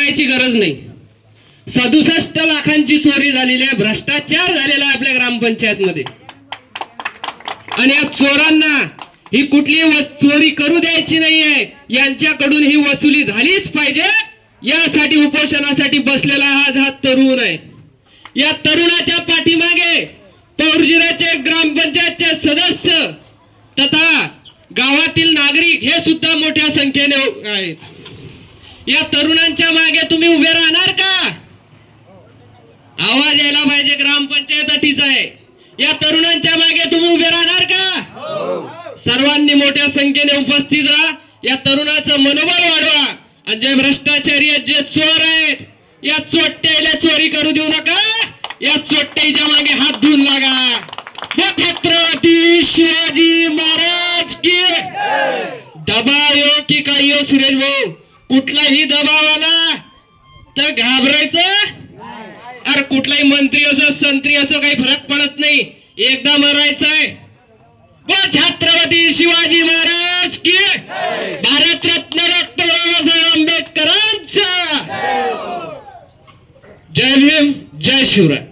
सांगायची गरज नाही. 67 लाखांची चोरी झालेली आहे, भ्रष्टाचार झालेला आहे आपल्या ग्रामपंचायत मध्ये. आणि या चोरांना ही कुठली चोरी करू द्यायची नाहीये, यांच्याकडून ही वसुली झालीच पाहिजे. यासाठी उपोषणासाठी बसलेला हा तरुण आहे. या तरुणाच्या पाठीमागे पौरजिराचे ग्रामपंचायतचे सदस्य तथा गावातील नागरिक हे सुद्धा मोठ्या संख्येने आहेत. या तरुणांच्या मागे तुम्ही उभे राहणार का? आवाज यायला पाहिजे, ग्रामपंचायत अटीच आहे. या तरुणांच्या मागे तुम्ही उभे राहणार का? सर्वांनी मोठ्या संख्येने उपस्थित राहा. या तरुणाचं मनोबल वाढवा. आणि जे भ्रष्टाचारी आहेत, जे चोर आहेत, या चोट्ट्याला चोरी करू देऊ नका. या चोट्ट्याच्या मागे हात धुवून लागा. छत्रपती शिवाजी महाराज की. दबाव येऊ की काही येऊ सुरेश भाऊ, कुठलाही दबाव आला तर घाबरायचं. अरे कुठलाही मंत्री असो संत्री असो काही फरक पडत नाही, एकदा मरायचंय. छत्रपती शिवाजी महाराज की. भारतरत्न डॉक्टर बाबासाहेब आंबेडकरांचा. जय भीम, जय शिवराय.